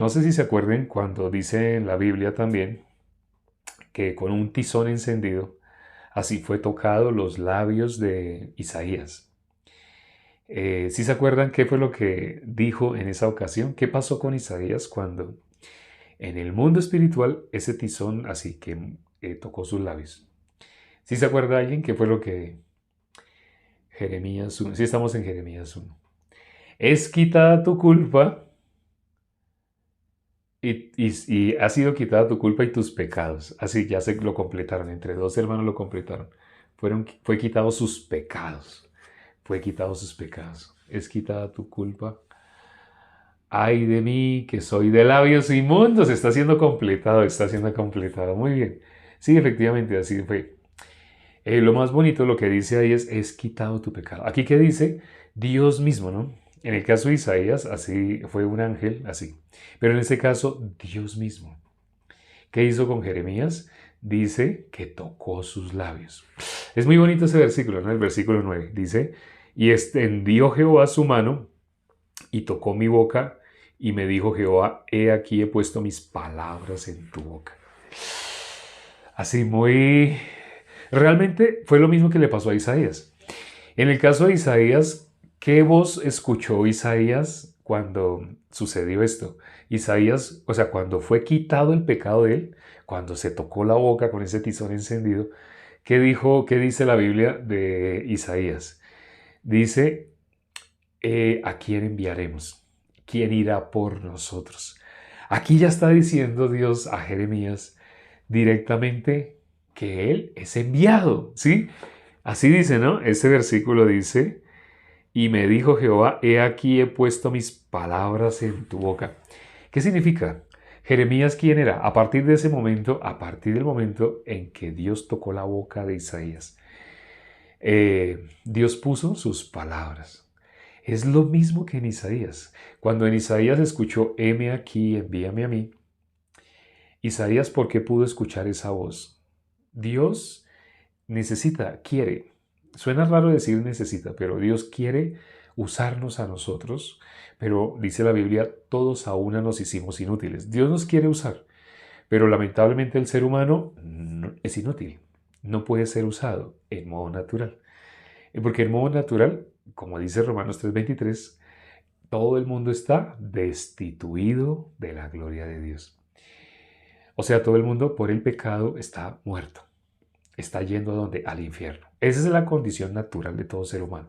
No sé si se acuerden cuando dice en la Biblia también que con un tizón encendido, así fue tocado los labios de Isaías. ¿Sí se acuerdan qué fue lo que dijo en esa ocasión? ¿Qué pasó con Isaías cuando en el mundo espiritual ese tizón así que tocó sus labios? ¿Sí se acuerda alguien qué fue lo que Jeremías 1? Sí, estamos en Jeremías 1. Es quitada tu culpa y ha sido quitada tu culpa y tus pecados. Así ya se lo completaron, entre dos hermanos lo completaron. Fue quitado sus pecados. Fue quitado sus pecados. Es quitada tu culpa. Ay de mí, que soy de labios inmundos. Está siendo completado, está siendo completado. Muy bien. Sí, efectivamente, así fue. Lo más bonito, lo que dice ahí es quitado tu pecado. Aquí que dice Dios mismo, ¿no? En el caso de Isaías, así fue un ángel, así. Pero en este caso, Dios mismo. ¿Qué hizo con Jeremías? Dice que tocó sus labios. Es muy bonito ese versículo, ¿no? El versículo 9. Dice, y extendió Jehová su mano y tocó mi boca y me dijo Jehová, he aquí he puesto mis palabras en tu boca. Así muy... Realmente fue lo mismo que le pasó a Isaías. En el caso de Isaías, ¿qué voz escuchó Isaías cuando sucedió esto? Isaías, o sea, cuando fue quitado el pecado de él, cuando se tocó la boca con ese tizón encendido, ¿qué dijo, qué dice la Biblia de Isaías? Dice, ¿a quién enviaremos? ¿Quién irá por nosotros? Aquí ya está diciendo Dios a Jeremías directamente que él es enviado, ¿sí? Así dice, ¿no? Ese versículo dice, y me dijo Jehová, he aquí he puesto mis palabras en tu boca. ¿Qué significa? Jeremías, ¿quién era? A partir de ese momento, a partir del momento en que Dios tocó la boca de Isaías, Dios puso sus palabras. Es lo mismo que en Isaías. Cuando en Isaías escuchó, heme aquí, envíame a mí, Isaías, ¿por qué pudo escuchar esa voz? Dios necesita, quiere. Suena raro decir necesita, pero Dios quiere usarnos a nosotros. Pero dice la Biblia, todos a una nos hicimos inútiles. Dios nos quiere usar, pero lamentablemente el ser humano es inútil. No puede ser usado en modo natural. Porque en modo natural, como dice Romanos 3:23, todo el mundo está destituido de la gloria de Dios. O sea, todo el mundo por el pecado está muerto. Está yendo a donde? Al infierno. Esa es la condición natural de todo ser humano.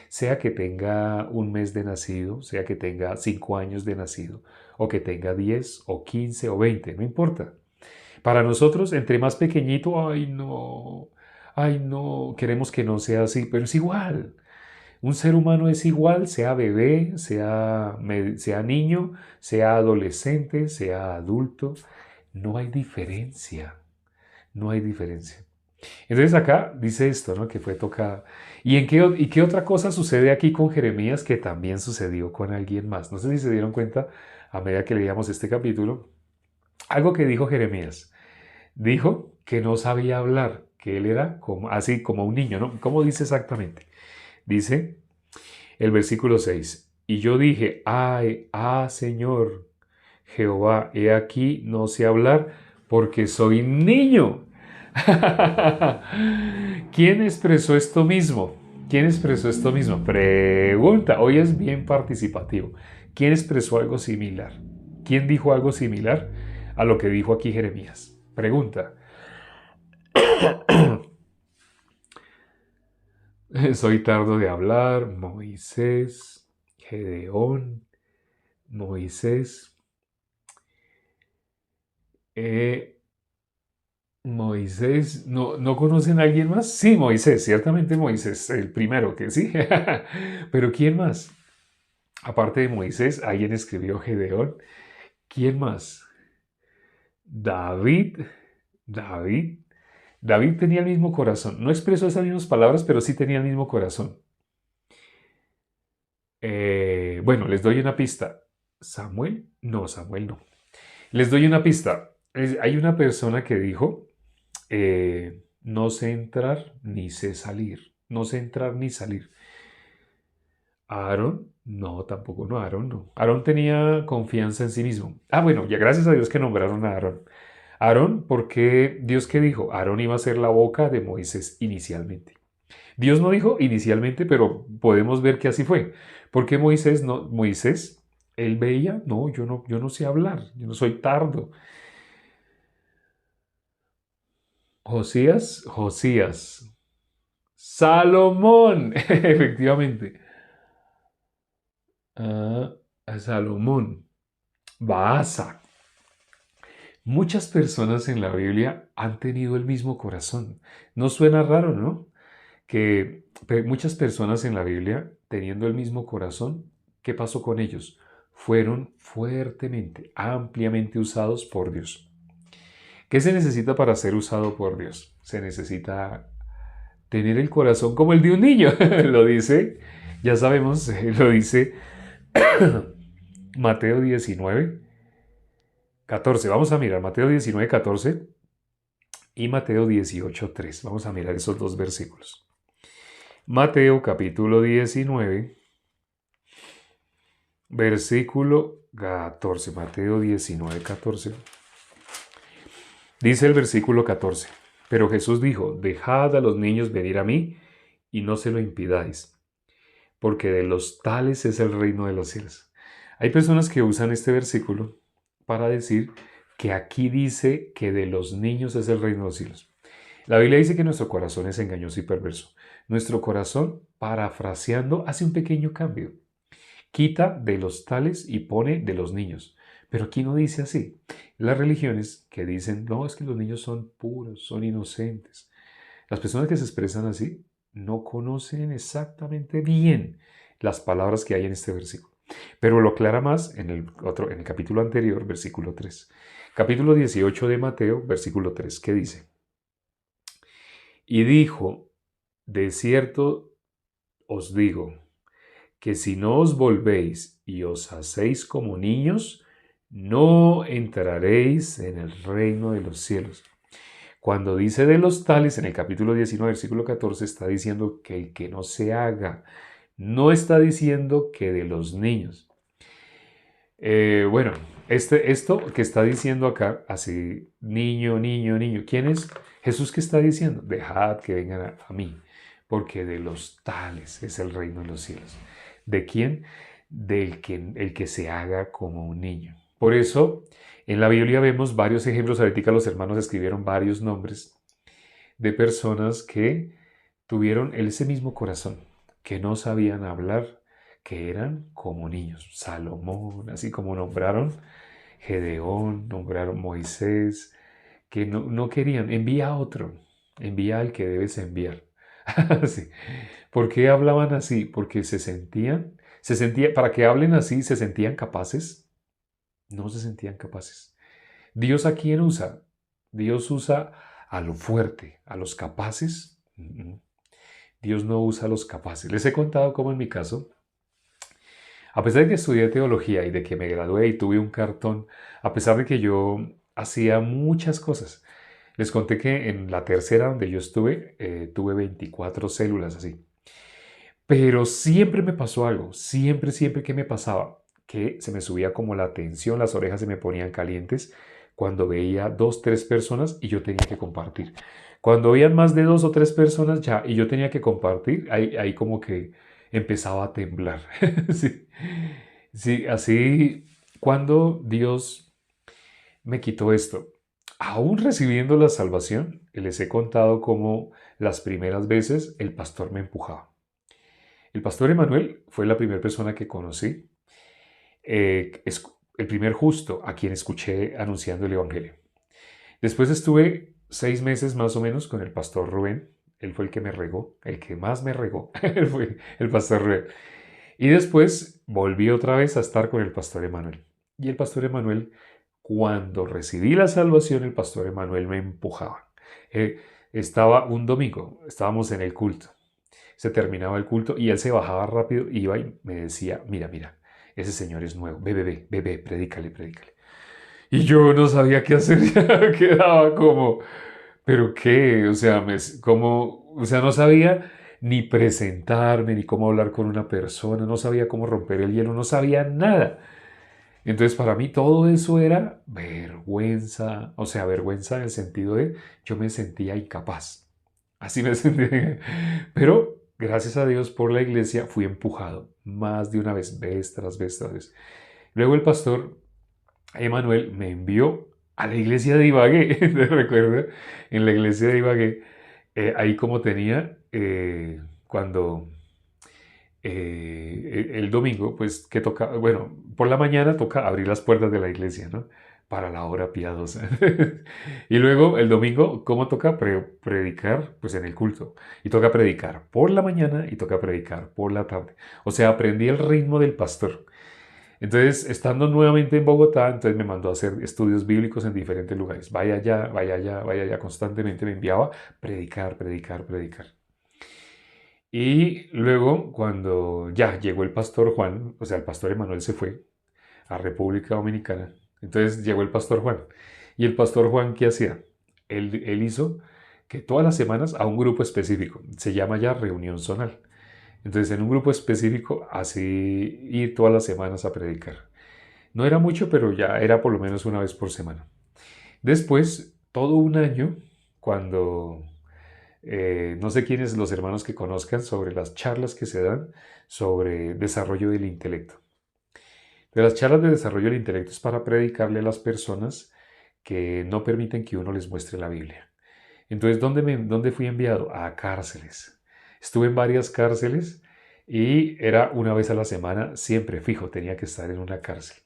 Sea que tenga un mes de nacido, sea que tenga 5 años de nacido, o que tenga 10 o 15 o 20, no importa. Para nosotros, entre más pequeñito, ay no, queremos que no sea así, pero es igual. Un ser humano es igual, sea bebé, sea niño, sea adolescente, sea adulto. No hay diferencia. No hay diferencia. Entonces acá dice esto, ¿no? Que fue tocada. ¿Y qué otra cosa sucede aquí con Jeremías que también sucedió con alguien más? No sé si se dieron cuenta a medida que leíamos este capítulo. Algo que dijo Jeremías. Dijo que no sabía hablar, que él era como, así como un niño, ¿no? ¿Cómo dice exactamente? Dice el versículo 6. Y yo dije, ay, Señor Jehová, he aquí, no sé hablar porque soy niño. ¿Quién expresó esto mismo? ¿Quién expresó esto mismo? Pregunta. Hoy es bien participativo. ¿Quién expresó algo similar? ¿Quién dijo algo similar a lo que dijo aquí Jeremías? Pregunta. Soy tardo de hablar. Moisés, Gedeón, Moisés. Eh, Moisés, ¿no conocen a alguien más? Sí, Moisés, ciertamente Moisés, el primero que sí. Pero ¿quién más? Aparte de Moisés, alguien escribió Gedeón. ¿Quién más? David. David. David tenía el mismo corazón. No expresó esas mismas palabras, pero sí tenía el mismo corazón. Bueno, les doy una pista. ¿Samuel? No, Samuel no. Les doy una pista. Hay una persona que dijo, no sé entrar ni sé salir. No sé entrar ni salir. Aarón, no, tampoco, no, Aarón no. Aarón tenía confianza en sí mismo. Ah, bueno, ya gracias a Dios que nombraron a Aarón. Aarón, porque Dios qué dijo, Aarón iba a ser la boca de Moisés inicialmente. Dios no dijo inicialmente, pero podemos ver que así fue. Porque Moisés no, Moisés, él veía, no, yo no sé hablar, yo no soy tardo. Josías, Salomón, efectivamente. Ah, a Salomón, Baasa. Muchas personas en la Biblia han tenido el mismo corazón. No suena raro, ¿no? Que muchas personas en la Biblia, teniendo el mismo corazón, ¿qué pasó con ellos? Fueron fuertemente, ampliamente usados por Dios. ¿Qué se necesita para ser usado por Dios? Se necesita tener el corazón como el de un niño. Lo dice, ya sabemos, lo dice Mateo 19, 14. Vamos a mirar Mateo 19, 14 y Mateo 18, 3. Vamos a mirar esos dos versículos. Mateo capítulo 19, versículo 14. Mateo 19, 14. Dice el versículo 14. Pero Jesús dijo, dejad a los niños venir a mí y no se lo impidáis, porque de los tales es el reino de los cielos. Hay personas que usan este versículo para decir que aquí dice que de los niños es el reino de los cielos. La Biblia dice que nuestro corazón es engañoso y perverso. Nuestro corazón, parafraseando, hace un pequeño cambio. Quita de los tales y pone de los niños. Pero aquí no dice así. Las religiones que dicen, no, es que los niños son puros, son inocentes. Las personas que se expresan así no conocen exactamente bien las palabras que hay en este versículo. Pero lo aclara más en el capítulo anterior, versículo 3. Capítulo 18 de Mateo, versículo 3, ¿qué dice? Y dijo, de cierto os digo, que si no os volvéis y os hacéis como niños, no entraréis en el reino de los cielos. Cuando dice de los tales, en el capítulo 19, versículo 14, está diciendo que el que no se haga, no está diciendo que de los niños. Bueno, esto que está diciendo acá, así, niño, niño, niño, ¿quién es? Jesús que está diciendo, dejad que vengan a mí, porque de los tales es el reino de los cielos. ¿De quién? El que se haga como un niño. Por eso, en la Biblia vemos varios ejemplos, ahorita los hermanos escribieron varios nombres de personas que tuvieron ese mismo corazón, que no sabían hablar, que eran como niños. Salomón, así como nombraron Gedeón, nombraron Moisés, que no querían, envía a otro, envía al que debes enviar. Sí. ¿Por qué hablaban así? Porque para que hablen así, se sentían capaces, no se sentían capaces. ¿Dios a quién usa? Dios usa a lo fuerte, a los capaces. Dios no usa a los capaces. Les he contado cómo en mi caso, a pesar de que estudié teología y de que me gradué y tuve un cartón, a pesar de que yo hacía muchas cosas, les conté que en la tercera donde yo estuve, tuve 24 células así. Pero siempre me pasó algo, siempre que me pasaba, que se me subía como la tensión, las orejas se me ponían calientes cuando veía dos, tres personas y yo tenía que compartir. Cuando veían más de dos o tres personas ya y yo tenía que compartir, ahí como que empezaba a temblar. Sí, sí, así cuando Dios me quitó esto, aún recibiendo la salvación, les he contado cómo las primeras veces el pastor me empujaba. El pastor Emanuel fue la primera persona que conocí, es el primer justo a quien escuché anunciando el Evangelio. Después estuve 6 meses más o menos con el pastor Rubén. Él fue el que me regó, el que más me regó. Él fue el pastor Rubén. Y después volví otra vez a estar con el pastor Emanuel. Y el pastor Emanuel, cuando recibí la salvación, el pastor Emanuel me empujaba. Estaba un domingo, estábamos en el culto. Se terminaba el culto y él se bajaba rápido, iba y me decía, mira, mira, ese señor es nuevo, ve, predícale, predícale. Y yo no sabía qué hacer, ya quedaba como, ¿pero qué? O sea, como, o sea, no sabía ni presentarme, ni cómo hablar con una persona, no sabía cómo romper el hielo, no sabía nada. Entonces para mí todo eso era vergüenza, o sea, vergüenza en el sentido de yo me sentía incapaz. Así me sentía. Pero gracias a Dios por la iglesia fui empujado más de una vez tras vez tras vez. Luego el pastor Emanuel me envió a la iglesia de Ibagué, ¿te recuerdas? En la iglesia de Ibagué, ahí como tenía, cuando el domingo, pues que toca, bueno, por la mañana toca abrir las puertas de la iglesia, ¿no? Para la hora piadosa. Y luego el domingo, ¿cómo toca predicar? Pues en el culto. Y toca predicar por la mañana y toca predicar por la tarde. O sea, aprendí el ritmo del pastor. Entonces, estando nuevamente en Bogotá, entonces me mandó a hacer estudios bíblicos en diferentes lugares. Vaya allá, vaya allá, vaya allá. Constantemente me enviaba predicar, predicar, predicar. Y luego, cuando ya llegó el pastor Juan, o sea, el pastor Emanuel se fue a República Dominicana. Entonces llegó el pastor Juan. ¿Y el pastor Juan qué hacía? Él hizo que todas las semanas a un grupo específico, se llama ya reunión zonal. Entonces en un grupo específico así ir todas las semanas a predicar. No era mucho, pero ya era por lo menos una vez por semana. Después, todo un año, cuando no sé quiénes los hermanos que conozcan sobre las charlas que se dan sobre desarrollo del intelecto. De las charlas de desarrollo del intelecto es para predicarle a las personas que no permiten que uno les muestre la Biblia. Entonces, ¿dónde fui enviado? A cárceles. Estuve en varias cárceles y era una vez a la semana, siempre fijo, tenía que estar en una cárcel.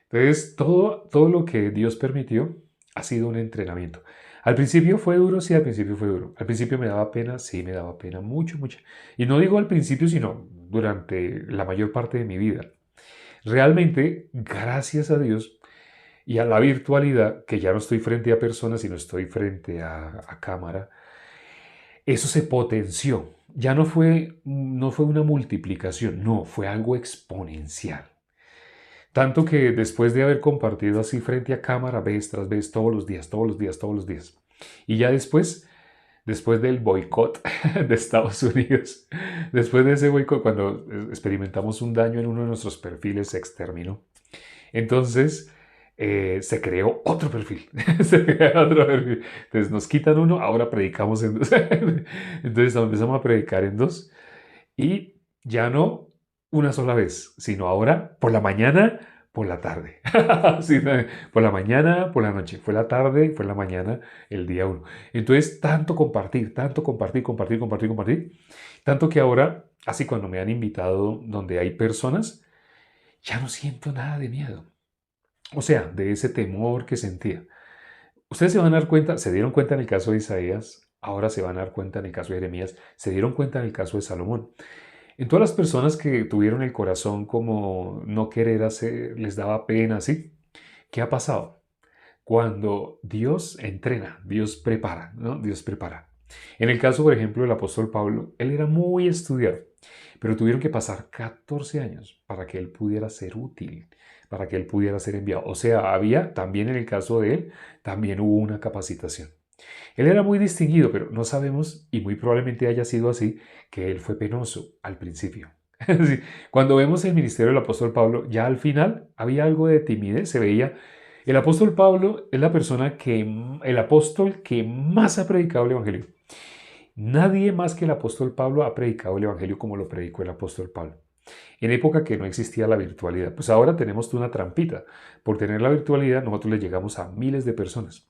Entonces, todo lo que Dios permitió ha sido un entrenamiento. Al principio fue duro, sí, al principio fue duro. Al principio me daba pena, sí, me daba pena, mucho, mucho. Y no digo al principio, sino durante la mayor parte de mi vida. Realmente, gracias a Dios y a la virtualidad, que ya no estoy frente a personas, sino estoy frente a cámara, eso se potenció. Ya no fue una multiplicación, no, fue algo exponencial. Tanto que después de haber compartido así frente a cámara, vez tras vez, todos los días, todos los días, todos los días. Y ya después del boicot de Estados Unidos, después de ese boicot, cuando experimentamos un daño en uno de nuestros perfiles, se exterminó. Entonces se creó otro perfil. Se creó otro perfil. Entonces nos quitan uno, ahora predicamos en dos. Entonces empezamos a predicar en dos. Y ya no una sola vez, sino ahora por la mañana, por la tarde. Sí, por la mañana, por la noche. Fue la tarde, fue la mañana, el día uno. Entonces, tanto compartir, compartir, compartir, compartir. Tanto que ahora, así cuando me han invitado donde hay personas, ya no siento nada de miedo. O sea, de ese temor que sentía. Ustedes se van a dar cuenta, se dieron cuenta en el caso de Isaías, ahora se van a dar cuenta en el caso de Jeremías, se dieron cuenta en el caso de Salomón. En todas las personas que tuvieron el corazón como no querer hacer, les daba pena, ¿sí? ¿Qué ha pasado? Cuando Dios entrena, Dios prepara, ¿no? Dios prepara. En el caso, por ejemplo, del apóstol Pablo, él era muy estudiado, pero tuvieron que pasar 14 años para que él pudiera ser útil, para que él pudiera ser enviado. O sea, había, también en el caso de él, también hubo una capacitación. Él era muy distinguido, pero no sabemos, y muy probablemente haya sido así, que él fue penoso al principio. Sí, cuando vemos el ministerio del apóstol Pablo, ya al final había algo de timidez, se veía. El apóstol Pablo es el apóstol que más ha predicado el Evangelio. Nadie más que el apóstol Pablo ha predicado el Evangelio como lo predicó el apóstol Pablo. En época que no existía la virtualidad. Pues ahora tenemos una trampita. Por tener la virtualidad, nosotros le llegamos a miles de personas.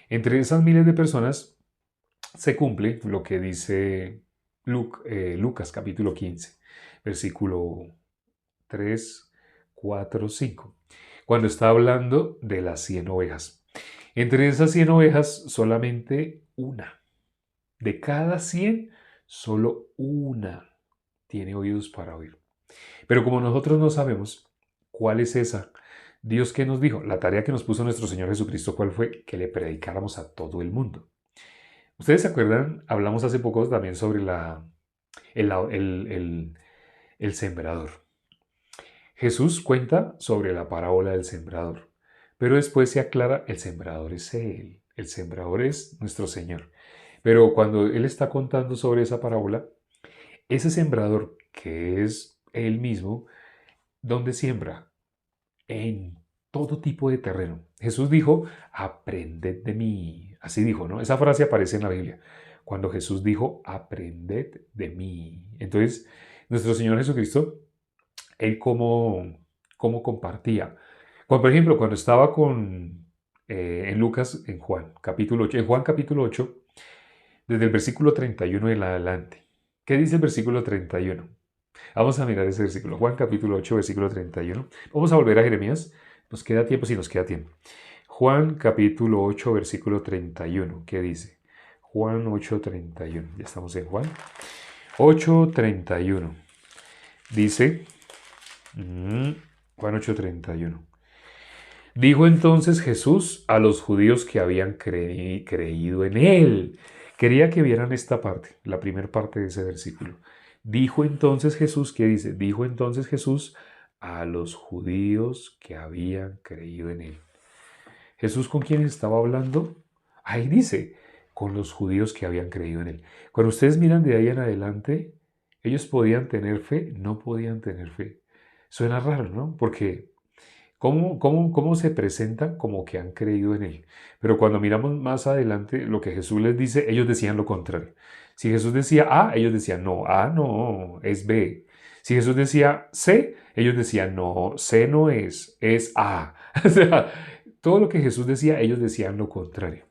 Entre esas miles de personas se cumple lo que dice Lucas capítulo 15, versículo 3, 4, 5, cuando está hablando de las 100 ovejas. Entre esas 100 ovejas, solamente una. De cada 100, solo una tiene oídos para oír. Pero como nosotros no sabemos cuál es esa, Dios que nos dijo, la tarea que nos puso nuestro Señor Jesucristo, ¿cuál fue? Que le predicáramos a todo el mundo. ¿Ustedes se acuerdan? Hablamos hace poco también sobre el sembrador. Jesús cuenta sobre la parábola del sembrador, pero después se aclara, el sembrador es Él, el sembrador es nuestro Señor. Pero cuando Él está contando sobre esa parábola, Ese sembrador, que es él mismo, ¿dónde siembra? En todo tipo de terreno. Jesús dijo, aprended de mí. Así dijo, ¿no? Esa frase aparece en la Biblia. Cuando Jesús dijo, aprended de mí. Entonces, nuestro Señor Jesucristo, él cómo compartía. Por ejemplo, cuando estaba en Lucas, en Juan, capítulo 8, en Juan capítulo 8, desde el versículo 31 en adelante. ¿Qué dice el versículo 31? Vamos a mirar ese versículo. Juan capítulo 8, versículo 31. Vamos a volver a Jeremías. Nos queda tiempo, sí, nos queda tiempo. Juan capítulo 8, versículo 31. ¿Qué dice? Juan 8, 31. Ya estamos en Juan 8, 31. Dice, Juan 8, 31. Dijo entonces Jesús a los judíos que habían creído en él. Quería que vieran esta parte, la primera parte de ese versículo. Dijo entonces Jesús, ¿qué dice? Dijo entonces Jesús a los judíos que habían creído en él. ¿Jesús con quién estaba hablando? Ahí dice, con los judíos que habían creído en él. Cuando ustedes miran de ahí en adelante, ellos podían tener fe, no podían tener fe. Suena raro, ¿no? Porque ¿cómo se presentan como que han creído en él? Pero cuando miramos más adelante lo que Jesús les dice, ellos decían lo contrario. Si Jesús decía A, ellos decían no, A no, es B. Si Jesús decía C, ellos decían no, C no es A. O sea, todo lo que Jesús decía, ellos decían lo contrario.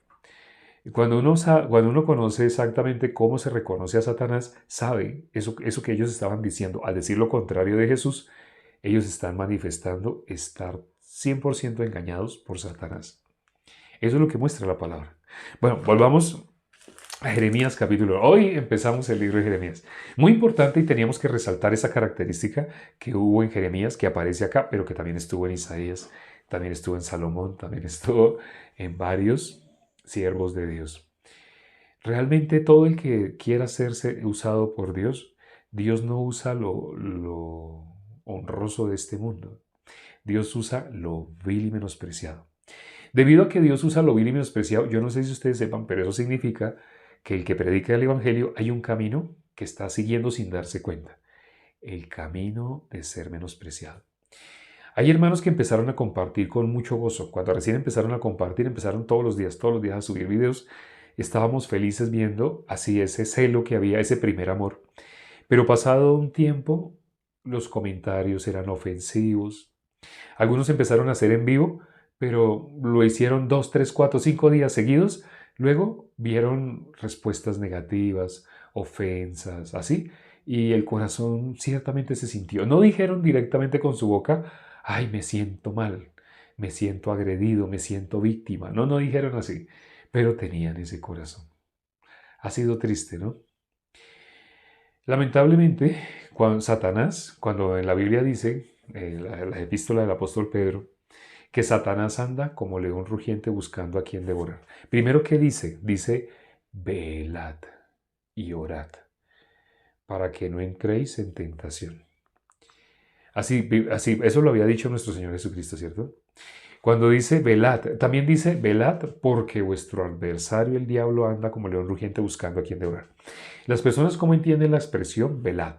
Cuando uno conoce exactamente cómo se reconoce a Satanás, sabe eso que ellos estaban diciendo. Al decir lo contrario de Jesús, ellos están manifestando estar 100% engañados por Satanás. Eso es lo que muestra la palabra. Bueno, volvamos a Jeremías capítulo. Hoy empezamos el libro de Jeremías. Muy importante, y teníamos que resaltar esa característica que hubo en Jeremías, que aparece acá, pero que también estuvo en Isaías, también estuvo en Salomón, también estuvo en varios siervos de Dios. Realmente todo el que quiera serse usado por Dios, Dios no usa lo honroso de este mundo. Dios usa lo vil y menospreciado. Debido a que Dios usa lo vil y menospreciado, yo no sé si ustedes sepan, pero eso significa que el que predica el Evangelio hay un camino que está siguiendo sin darse cuenta. El camino de ser menospreciado. Hay hermanos que empezaron a compartir con mucho gozo. Cuando recién empezaron a compartir, empezaron todos los días a subir videos. Estábamos felices viendo así ese celo que había, ese primer amor. Pero pasado un tiempo, los comentarios eran ofensivos. Algunos empezaron a hacer en vivo, pero lo hicieron 2, 3, 4, 5 días seguidos. Luego vieron respuestas negativas, ofensas, así. Y el corazón ciertamente se sintió. No dijeron directamente con su boca, ay, me siento mal, me siento agredido, me siento víctima. No, no dijeron así, pero tenían ese corazón. Ha sido triste, ¿no? Lamentablemente, cuando en la Biblia dice, la epístola del apóstol Pedro, que Satanás anda como león rugiente buscando a quien devorar. Primero, ¿qué dice? Dice, velad y orad para que no entréis en tentación. Así, eso lo había dicho nuestro Señor Jesucristo, ¿cierto? Cuando dice velad, también dice velad porque vuestro adversario el diablo anda como león rugiente buscando a quien devorar. Las personas, ¿cómo entienden la expresión velad?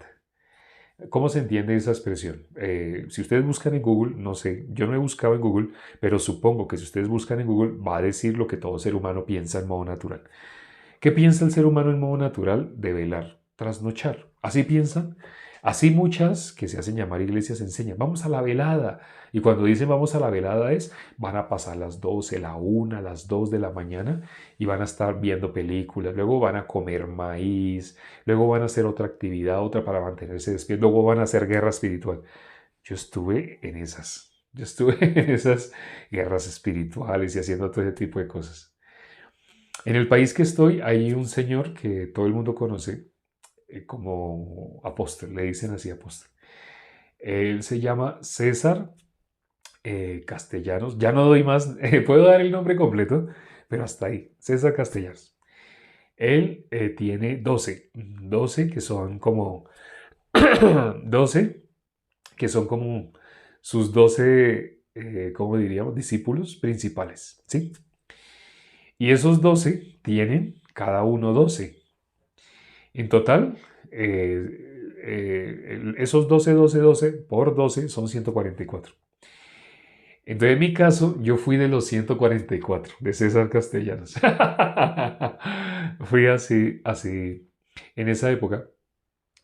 ¿Cómo se entiende esa expresión? Si ustedes buscan en Google, no sé, yo no he buscado en Google, pero supongo que si ustedes buscan en Google va a decir lo que todo ser humano piensa en modo natural. ¿Qué piensa el ser humano en modo natural? De velar, trasnochar. ¿Así piensan? Así muchas que se hacen llamar iglesias enseñan, vamos a la velada. Y cuando dicen vamos a la velada van a pasar las 12, la 1, las 2 de la mañana y van a estar viendo películas, luego van a comer maíz, luego van a hacer otra actividad, otra para mantenerse despiertos, luego van a hacer guerra espiritual. Yo estuve en esas guerras espirituales y haciendo todo ese tipo de cosas. En el país que estoy hay un señor que todo el mundo conoce como apóstol, le dicen así apóstol. Él se llama César Castellanos. Ya no doy más, puedo dar el nombre completo, pero hasta ahí. César Castellanos. Él tiene 12 que son como 12 que son como sus 12, ¿cómo diríamos? Discípulos principales, ¿sí? Y esos 12 tienen cada uno 12. En total, esos 12, 12, 12 por 12 son 144. Entonces, en mi caso, yo fui de los 144 de César Castellanos. Fui así, así, en esa época.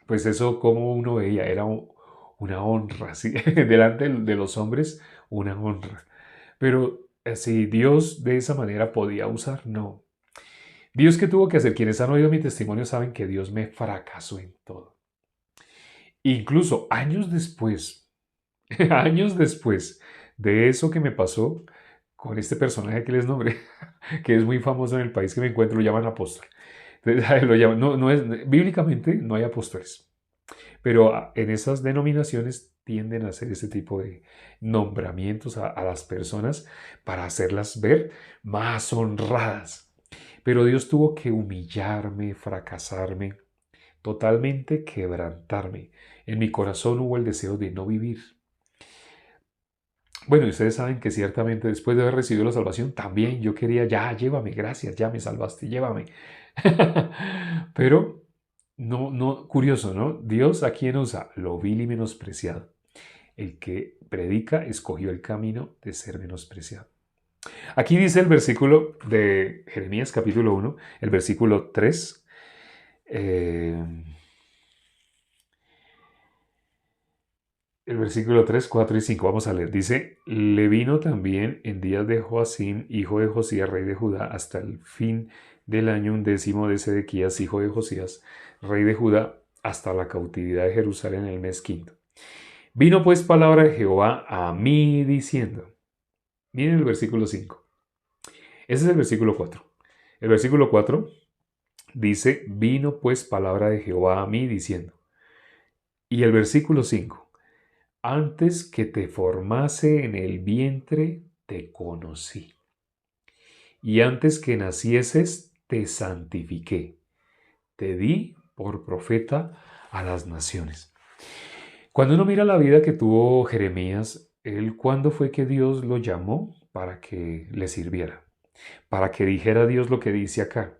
Pues eso, como uno veía, era una honra, ¿sí? Delante de los hombres, una honra. Pero si Dios de esa manera podía usar, no. Dios, ¿qué tuvo que hacer? Quienes han oído mi testimonio saben que Dios me fracasó en todo. Incluso años después, años después de eso que me pasó con este personaje que les nombré, que es muy famoso en el país que me encuentro, lo llaman apóstol. Lo llaman, no es, bíblicamente no hay apóstoles, pero en esas denominaciones tienden a hacer ese tipo de nombramientos a las personas para hacerlas ver más honradas. Pero Dios tuvo que humillarme, fracasarme, totalmente quebrantarme. En mi corazón hubo el deseo de no vivir. Bueno, y ustedes saben que ciertamente después de haber recibido la salvación, también yo quería, ya, llévame, gracias, ya me salvaste, llévame. Pero, no, curioso, ¿no? Dios a quien usa lo vil y menospreciado. El que predica escogió el camino de ser menospreciado. Aquí dice el versículo de Jeremías capítulo 1, el versículo 3. El versículo 3, 4 y 5, vamos a leer. Dice, le vino también en días de Joacim, hijo de Josías, rey de Judá, hasta el fin del año 11 de Sedequías, hijo de Josías, rey de Judá, hasta la cautividad de Jerusalén en el mes quinto. Vino pues palabra de Jehová a mí diciendo, miren el versículo 5, ese es el versículo 4. El versículo 4 dice, vino pues palabra de Jehová a mí diciendo. Y el versículo 5, antes que te formase en el vientre, te conocí. Y antes que nacieses, te santifiqué. Te di por profeta a las naciones. Cuando uno mira la vida que tuvo Jeremías, ¿cuándo fue que Dios lo llamó para que le sirviera? Para que dijera Dios lo que dice acá,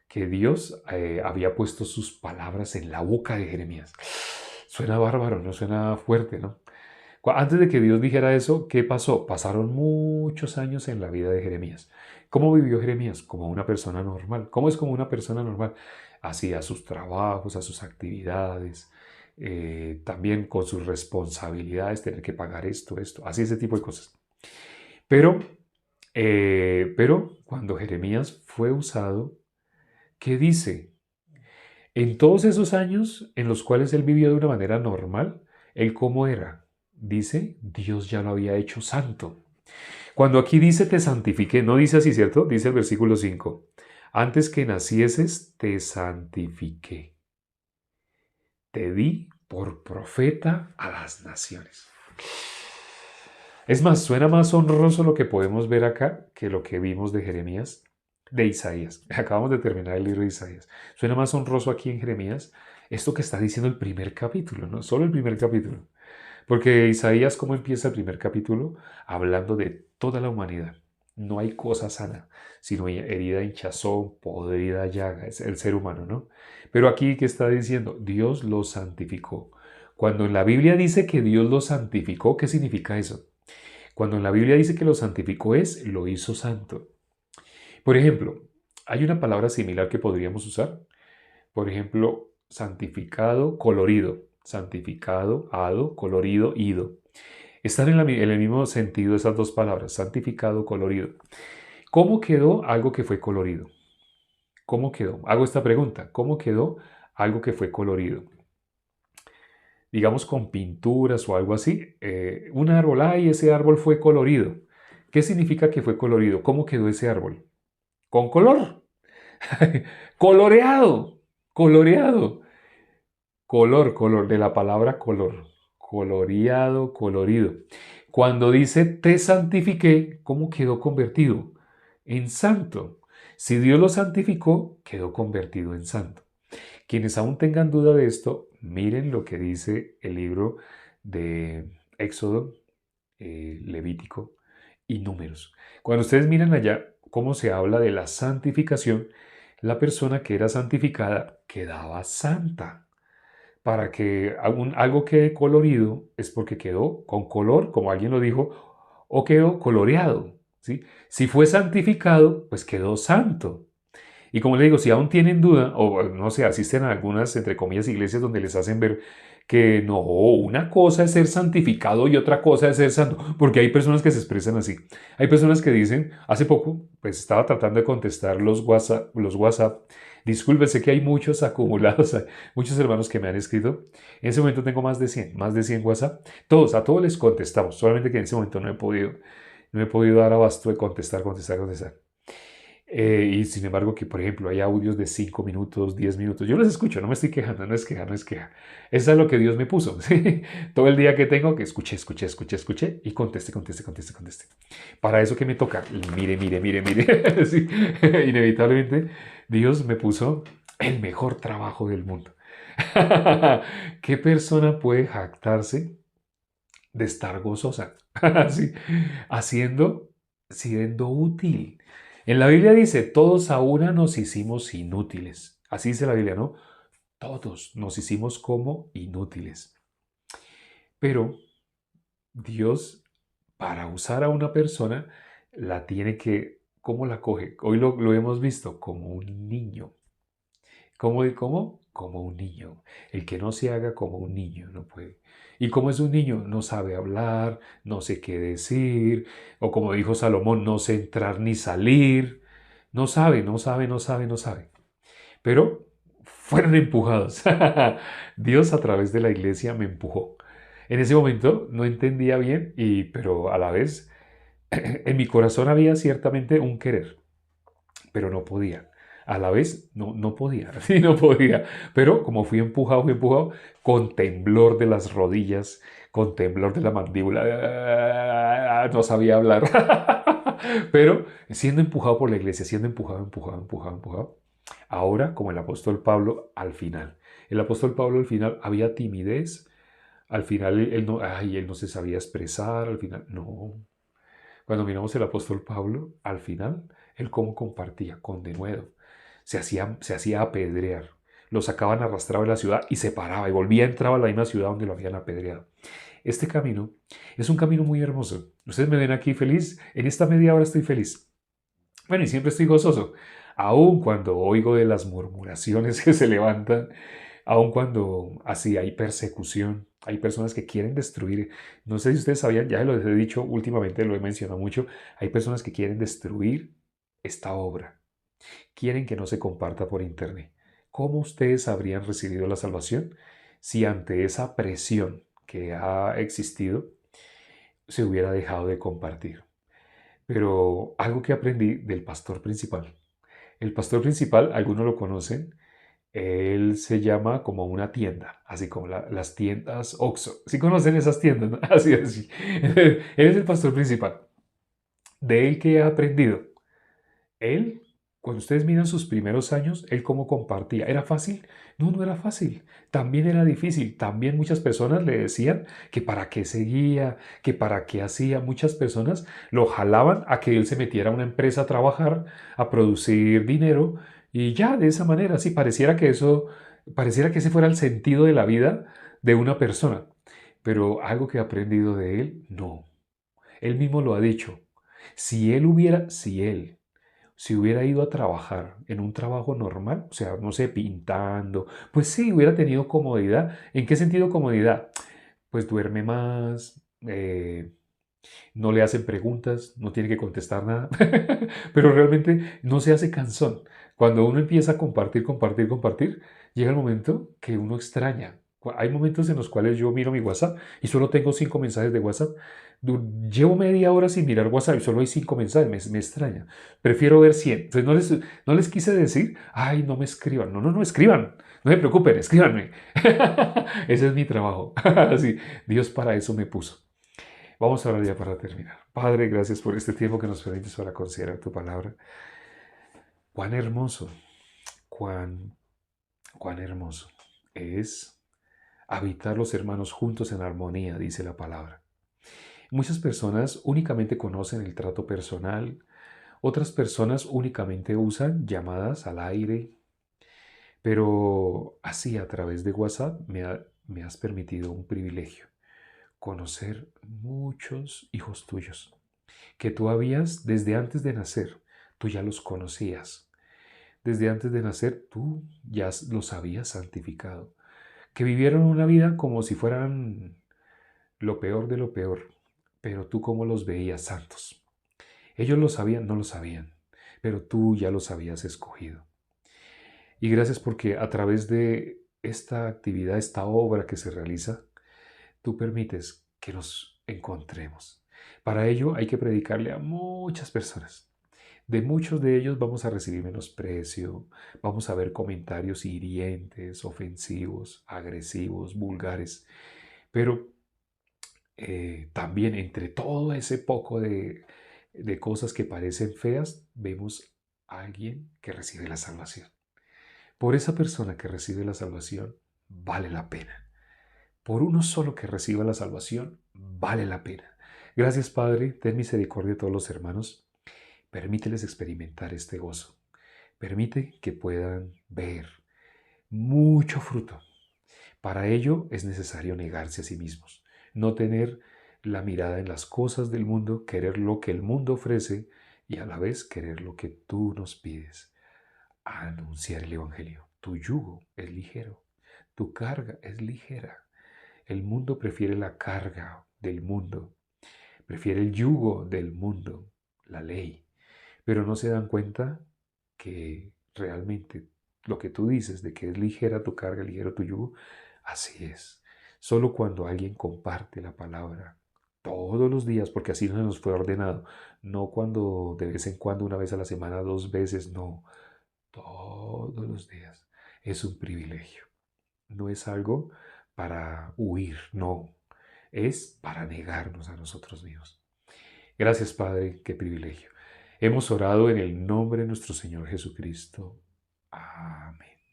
que Dios había puesto sus palabras en la boca de Jeremías. Suena bárbaro, no suena fuerte, ¿no? Antes de que Dios dijera eso, ¿qué pasó? Pasaron muchos años en la vida de Jeremías. ¿Cómo vivió Jeremías? Como una persona normal. ¿Cómo es como una persona normal? Hacía sus trabajos, a sus actividades, también con sus responsabilidades, tener que pagar esto, así ese tipo de cosas. Pero cuando Jeremías fue usado, ¿qué dice? En todos esos años en los cuales él vivió de una manera normal, ¿él cómo era? Dice, Dios ya lo había hecho santo. Cuando aquí dice te santifiqué, no dice así, ¿cierto? Dice el versículo 5. Antes que nacieses, te santifiqué. Te di por profeta a las naciones. Es más, suena más honroso lo que podemos ver acá que lo que vimos de Jeremías, de Isaías. Acabamos de terminar el libro de Isaías. Suena más honroso aquí en Jeremías esto que está diciendo el primer capítulo, ¿no? Solo el primer capítulo. Porque Isaías, ¿cómo empieza el primer capítulo? Hablando de toda la humanidad. No hay cosa sana, sino herida, hinchazón, podrida llaga. Es el ser humano, ¿no? Pero aquí, ¿qué está diciendo? Dios lo santificó. Cuando en la Biblia dice que Dios lo santificó, ¿qué significa eso? Cuando en la Biblia dice que lo santificó lo hizo santo. Por ejemplo, hay una palabra similar que podríamos usar. Por ejemplo, santificado, colorido. Santificado, ado, colorido, ido. Están en el mismo sentido esas dos palabras, santificado, colorido. ¿Cómo quedó algo que fue colorido? ¿Cómo quedó? Hago esta pregunta. ¿Cómo quedó algo que fue colorido? Digamos con pinturas o algo así. Un árbol, ay, ese árbol fue colorido. ¿Qué significa que fue colorido? ¿Cómo quedó ese árbol? Con color. Coloreado. Coloreado. Color, de la palabra color. Coloreado, colorido. Cuando dice te santifiqué, ¿cómo quedó convertido? En santo. Si Dios lo santificó, quedó convertido en santo. Quienes aún tengan duda de esto, miren lo que dice el libro de Éxodo, Levítico y Números. Cuando ustedes miran allá cómo se habla de la santificación, la persona que era santificada quedaba santa. para que algo quede colorido es porque quedó con color, como alguien lo dijo, o quedó coloreado, ¿sí? Si fue santificado, pues quedó santo. Y como le digo, si aún tienen duda, o no sé, asisten a algunas, entre comillas, iglesias donde les hacen ver que no, una cosa es ser santificado y otra cosa es ser santo, porque hay personas que se expresan así. Hay personas que dicen, hace poco, pues estaba tratando de contestar los WhatsApp. Disculpen, sé que hay muchos acumulados, hay muchos hermanos que me han escrito. En ese momento tengo más de 100 WhatsApp. Todos, a todos les contestamos, solamente que en ese momento no he podido dar abasto de contestar. Y sin embargo, que por ejemplo hay audios de 5 minutos, 10 minutos. Yo los escucho, no me estoy quejando, no es queja, no es queja. Eso es lo que Dios me puso. ¿Sí? Todo el día que tengo, que escuché y conteste. Para eso que me toca, y mire. Sí, inevitablemente, Dios me puso el mejor trabajo del mundo. ¿Qué persona puede jactarse de estar gozosa? Sí, haciendo, siendo útil. En la Biblia dice, todos a una nos hicimos inútiles. Así dice la Biblia, ¿no? Todos nos hicimos como inútiles. Pero Dios, para usar a una persona, la tiene que, ¿cómo la coge? Hoy lo hemos visto como un niño. ¿Cómo? Como un niño. El que no se haga como un niño no puede. Y como es un niño, no sabe hablar, no sé qué decir, o como dijo Salomón, no sé entrar ni salir. No sabe. Pero fueron empujados. Dios a través de la iglesia me empujó. En ese momento no entendía bien, pero a la vez en mi corazón había ciertamente un querer, pero no podía. A la vez, no podía, sí, no podía. Pero como fui empujado, con temblor de las rodillas, con temblor de la mandíbula, no sabía hablar. Pero siendo empujado por la iglesia, siendo empujado. Ahora, como el apóstol Pablo, al final. El apóstol Pablo al final había timidez, al final él no se sabía expresar, al final, no. Cuando miramos el apóstol Pablo, al final, él cómo compartía con denuedo. Se hacía apedrear. Lo sacaban arrastrado de la ciudad y se paraba y volvía, entraba a la misma ciudad donde lo habían apedreado. Este camino es un camino muy hermoso. Ustedes me ven aquí feliz. En esta media hora estoy feliz. Bueno, y siempre estoy gozoso. Aun cuando oigo de las murmuraciones que se levantan, aun cuando así hay persecución, hay personas que quieren destruir. No sé si ustedes sabían, ya lo he dicho últimamente, lo he mencionado mucho, hay personas que quieren destruir esta obra, quieren que no se comparta por internet. ¿Cómo ustedes habrían recibido la salvación si ante esa presión que ha existido se hubiera dejado de compartir? Pero algo que aprendí del pastor principal. El pastor principal, algunos lo conocen, él se llama como una tienda, así como las tiendas Oxxo. ¿Sí conocen esas tiendas, no? Así. Él es el pastor principal. De él que he aprendido. Él, cuando ustedes miran sus primeros años, él cómo compartía. ¿Era fácil? No, no era fácil. También era difícil. También muchas personas le decían que para qué seguía, que para qué hacía. Muchas personas lo jalaban a que él se metiera a una empresa a trabajar, a producir dinero y ya de esa manera, sí, pareciera que ese fuera el sentido de la vida de una persona. Pero algo que he aprendido de él, no. Él mismo lo ha dicho. Si él hubiera ido a trabajar en un trabajo normal, o sea, no sé, pintando, pues sí, hubiera tenido comodidad. ¿En qué sentido comodidad? Pues duerme más, no le hacen preguntas, no tiene que contestar nada, pero realmente no se hace cansón. Cuando uno empieza a compartir, llega el momento que uno extraña. Hay momentos en los cuales yo miro mi WhatsApp y solo tengo 5 mensajes de WhatsApp. Llevo media hora sin mirar WhatsApp y solo hay 5 mensajes, me extraña. Prefiero ver 100. Entonces no les quise decir, ay, no me escriban. No, escriban. No se preocupen, escríbanme. Ese es mi trabajo. Así, Dios para eso me puso. Vamos a orar ya para terminar. Padre, gracias por este tiempo que nos permites para considerar tu palabra. Cuán hermoso, cuán, cuán hermoso es habitar los hermanos juntos en armonía, dice la palabra. Muchas personas únicamente conocen el trato personal, otras personas únicamente usan llamadas al aire, Pero así a través de WhatsApp me has permitido un privilegio, conocer muchos hijos tuyos, que tú habías desde antes de nacer, tú ya los conocías. Desde antes de nacer tú ya los habías santificado, que vivieron una vida como si fueran lo peor de lo peor, pero tú cómo los veías santos. Ellos lo sabían, no lo sabían, pero tú ya los habías escogido. Y gracias porque a través de esta actividad, esta obra que se realiza, tú permites que nos encontremos. Para ello hay que predicarle a muchas personas. De muchos de ellos vamos a recibir menosprecio, vamos a ver comentarios hirientes, ofensivos, agresivos, vulgares, pero también entre todo ese poco de cosas que parecen feas, vemos a alguien que recibe la salvación. Por esa persona que recibe la salvación, vale la pena. Por uno solo que reciba la salvación, vale la pena. Gracias, Padre, ten misericordia de todos los hermanos. Permíteles experimentar este gozo. Permite que puedan ver mucho fruto. Para ello es necesario negarse a sí mismos, no tener la mirada en las cosas del mundo, querer lo que el mundo ofrece y a la vez querer lo que tú nos pides. Anunciar el Evangelio. Tu yugo es ligero, tu carga es ligera. El mundo prefiere la carga del mundo, prefiere el yugo del mundo, la ley, pero no se dan cuenta que realmente lo que tú dices de que es ligera tu carga, ligero tu yugo, así es. Solo cuando alguien comparte la palabra todos los días, porque así no nos fue ordenado, no cuando de vez en cuando, una vez a la semana, dos veces, no, todos los días. Es un privilegio. No es algo para huir, no. Es para negarnos a nosotros mismos. Gracias, Padre, qué privilegio. Hemos orado en el nombre de nuestro Señor Jesucristo. Amén.